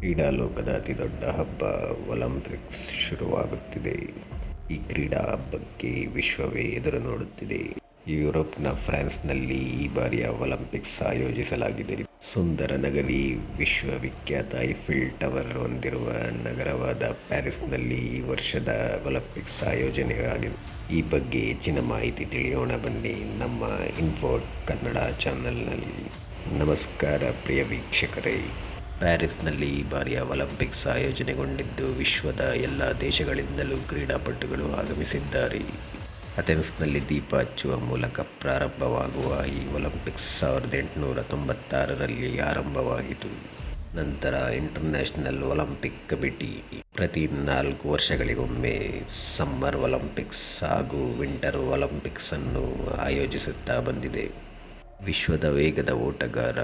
ಕ್ರೀಡಾ ಲೋಕದ ಅತಿದೊಡ್ಡ ಹಬ್ಬ ಒಲಿಂಪಿಕ್ಸ್ ಶುರುವಾಗುತ್ತಿದೆ. ಈ ಕ್ರೀಡಾ ಹಬ್ಬಕ್ಕೆ ವಿಶ್ವವೇ ಎದುರು ನೋಡುತ್ತಿದೆ. ಯುರೋಪ್ನ ಫ್ರಾನ್ಸ್ನಲ್ಲಿ ಈ ಬಾರಿಯ ಒಲಿಂಪಿಕ್ಸ್ ಆಯೋಜಿಸಲಾಗಿದೆ. ಸುಂದರ ನಗರಿ, ವಿಶ್ವವಿಖ್ಯಾತ ಐಫಿಲ್ ಟವರ್ ಹೊಂದಿರುವ ನಗರವಾದ ಪ್ಯಾರಿಸ್ನಲ್ಲಿ ಈ ವರ್ಷದ ಒಲಿಂಪಿಕ್ಸ್ ಆಯೋಜನೆಯಾಗಿದೆ. ಈ ಬಗ್ಗೆ ಹೆಚ್ಚಿನ ಮಾಹಿತಿ ತಿಳಿಯೋಣ ಬನ್ನಿ ನಮ್ಮ ಇನ್ಫೋಟ್ ಕನ್ನಡ ಚಾನೆಲ್ನಲ್ಲಿ. ನಮಸ್ಕಾರ ಪ್ರಿಯ ವೀಕ್ಷಕರೇ. ಪ್ಯಾರಿಸ್ನಲ್ಲಿ ಈ ಬಾರಿಯ ಒಲಿಂಪಿಕ್ಸ್ ಆಯೋಜನೆಗೊಂಡಿದ್ದು ವಿಶ್ವದ ಎಲ್ಲ ದೇಶಗಳಿಂದಲೂ ಕ್ರೀಡಾಪಟುಗಳು ಆಗಮಿಸಿದ್ದಾರೆ. ಅಥೆನ್ಸ್ನಲ್ಲಿ ದೀಪ ಹಚ್ಚುವ ಮೂಲಕ ಪ್ರಾರಂಭವಾಗುವ ಈ ಒಲಿಂಪಿಕ್ಸ್ 1896ರಲ್ಲಿ ಆರಂಭವಾಯಿತು. ನಂತರ ಇಂಟರ್ನ್ಯಾಷನಲ್ ಒಲಿಂಪಿಕ್ ಕಮಿಟಿ ಪ್ರತಿ 4 ವರ್ಷಗಳಿಗೊಮ್ಮೆ ಸಮ್ಮರ್ ಒಲಿಂಪಿಕ್ಸ್ ಹಾಗೂ ವಿಂಟರ್ ಒಲಿಂಪಿಕ್ಸ್ ಅನ್ನು ಆಯೋಜಿಸುತ್ತಾ ಬಂದಿದೆ. ವಿಶ್ವದ ವೇಗದ ಓಟಗಾರ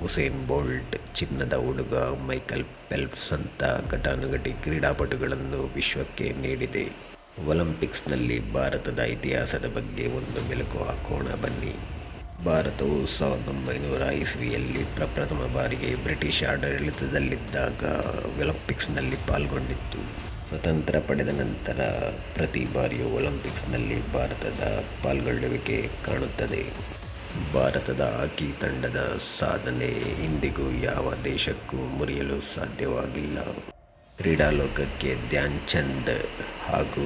ಉಸೇನ್ ಬೋಲ್ಟ್, ಚಿನ್ನದ ಹುಡುಗ ಮೈಕಲ್ ಫೆಲ್ಪ್ಸ್ ಅಂತ ಘಟಾನುಘಟಿ ಕ್ರೀಡಾಪಟುಗಳನ್ನು ವಿಶ್ವಕ್ಕೆ ನೀಡಿದೆ. ಒಲಿಂಪಿಕ್ಸ್ನಲ್ಲಿ ಭಾರತದ ಇತಿಹಾಸದ ಬಗ್ಗೆ ಒಂದು ಮೆಲುಕು ಹಾಕೋಣ ಬನ್ನಿ. ಭಾರತವು 1900 ಇಸವಿಯಲ್ಲಿ ಪ್ರಪ್ರಥಮ ಬಾರಿಗೆ ಬ್ರಿಟಿಷ್ ಆಡಳಿತದಲ್ಲಿದ್ದಾಗ ಒಲಿಂಪಿಕ್ಸ್ನಲ್ಲಿ ಪಾಲ್ಗೊಂಡಿತ್ತು. ಸ್ವತಂತ್ರ ಪಡೆದ ನಂತರ ಪ್ರತಿ ಬಾರಿಯೂ ಒಲಿಂಪಿಕ್ಸ್ನಲ್ಲಿ ಭಾರತದ ಪಾಲ್ಗೊಳ್ಳುವಿಕೆ ಕಾಣುತ್ತದೆ. ಭಾರತದ ಹಾಕಿ ತಂಡದ ಸಾಧನೆ ಇಂದಿಗೂ ಯಾವ ದೇಶಕ್ಕೂ ಮುರಿಯಲು ಸಾಧ್ಯವಾಗಿಲ್ಲ. ಕ್ರೀಡಾಲೋಕಕ್ಕೆ ಧ್ಯಾನ್ ಚಂದ್ ಹಾಗೂ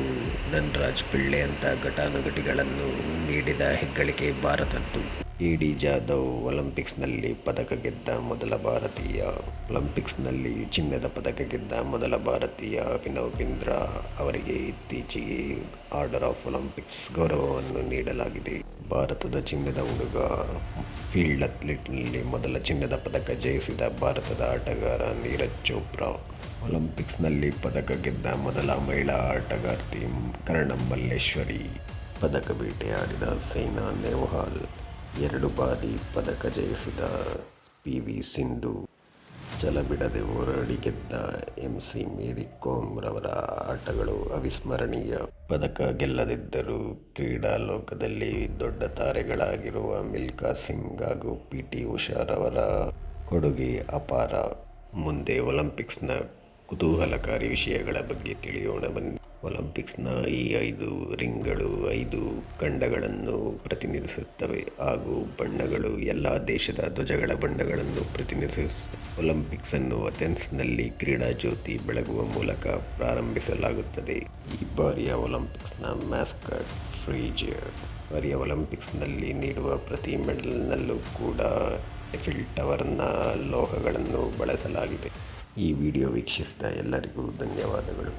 ಧನ್ರಾಜ್ ಪಿಳ್ಳೆ ಅಂತ ಘಟಾನುಘಟಿಗಳನ್ನು ನೀಡಿದ ಹೆಗ್ಗಳಿಕೆ ಭಾರತದ್ದು. ಎ.ಡಿ. ಜಾಧವ್ ಒಲಿಂಪಿಕ್ಸ್ನಲ್ಲಿ ಪದಕ ಗೆದ್ದ ಮೊದಲ ಭಾರತೀಯ. ಒಲಿಂಪಿಕ್ಸ್ನಲ್ಲಿ ಚಿನ್ನದ ಪದಕ ಗೆದ್ದ ಮೊದಲ ಭಾರತೀಯ ಅಭಿನವ್ ಬಿಂದ್ರಾ ಅವರಿಗೆ ಇತ್ತೀಚೆಗೆ ಆರ್ಡರ್ ಆಫ್ ಒಲಿಂಪಿಕ್ಸ್ ಗೌರವವನ್ನು ನೀಡಲಾಗಿದೆ. ಭಾರತದ ಚಿನ್ನದ ಹುಡುಗ ಫೀಲ್ಡ್ ಅಥ್ಲೀಟ್ನಲ್ಲಿ ಮೊದಲ ಚಿನ್ನದ ಪದಕ ಜಯಿಸಿದ ಭಾರತದ ಆಟಗಾರ ನೀರಜ್ ಚೋಪ್ರಾ. ಒಲಿಂಪಿಕ್ಸ್ನಲ್ಲಿ ಪದಕ ಗೆದ್ದ ಮೊದಲ ಮಹಿಳಾ ಆಟಗಾರ್ತಿ ಕರ್ಣಂ ಮಲ್ಲೇಶ್ವರಿ. ಪದಕ ಬೇಟೆಯಾಡಿದ ಸೈನಾ ನೆಹ್ವಾಲ್. 2 ಬಾರಿ ಪದಕ ಜಯಿಸಿದ ಪಿ.ವಿ. ಸಿಂಧು. ಛಲಬಿಡದೆ ಹೋರಾಡಿ ಗೆದ್ದ ಎಂ.ಸಿ. ಮೇರಿ ಕೋಮ್ ರವರ ಆಟಗಳು ಅವಿಸ್ಮರಣೀಯ. ಪದಕ ಗೆಲ್ಲದಿದ್ದರೂ ಕ್ರೀಡಾ ಲೋಕದಲ್ಲಿ ದೊಡ್ಡ ತಾರೆಗಳಾಗಿರುವ ಮಿಲ್ಖಾ ಸಿಂಗ್ ಹಾಗೂ ಪಿ.ಟಿ. ಉಷಾ ರವರ ಕೊಡುಗೆ ಅಪಾರ. ಮುಂದೆ ಒಲಿಂಪಿಕ್ಸ್ನ ಕುತೂಹಲಕಾರಿ ವಿಷಯಗಳ ಬಗ್ಗೆ ತಿಳಿಯೋಣ ಬನ್ನಿ. ಒಲಿಂಪಿಕ್ಸ್ನ ಈ 5 ರಿಂಗ್ಗಳು 5 ಖಂಡಗಳನ್ನು ಪ್ರತಿನಿಧಿಸುತ್ತವೆ ಹಾಗೂ ಬಣ್ಣಗಳು ಎಲ್ಲ ದೇಶದ ಧ್ವಜಗಳ ಬಣ್ಣಗಳನ್ನು ಪ್ರತಿನಿಧಿಸುತ್ತವೆ. ಒಲಿಂಪಿಕ್ಸ್ ಅನ್ನು ಅಥೆನ್ಸ್ನಲ್ಲಿ ಕ್ರೀಡಾ ಜ್ಯೋತಿ ಬೆಳಗುವ ಮೂಲಕ ಪ್ರಾರಂಭಿಸಲಾಗುತ್ತದೆ. ಈ ಬಾರಿಯ ಒಲಿಂಪಿಕ್ಸ್ನ ಮ್ಯಾಸ್ಕಟ್ ಫ್ರೀಜ್. ಬಾರಿಯ ಒಲಿಂಪಿಕ್ಸ್ನಲ್ಲಿ ನೀಡುವ ಪ್ರತಿ ಮೆಡಲ್ನಲ್ಲೂ ಕೂಡ ಐಫಿಲ್ ಟವರ್ನ ಲೋಹಗಳನ್ನು ಬಳಸಲಾಗಿದೆ. ಈ ವಿಡಿಯೋ ವೀಕ್ಷಿಸಿದ ಎಲ್ಲರಿಗೂ ಧನ್ಯವಾದಗಳು.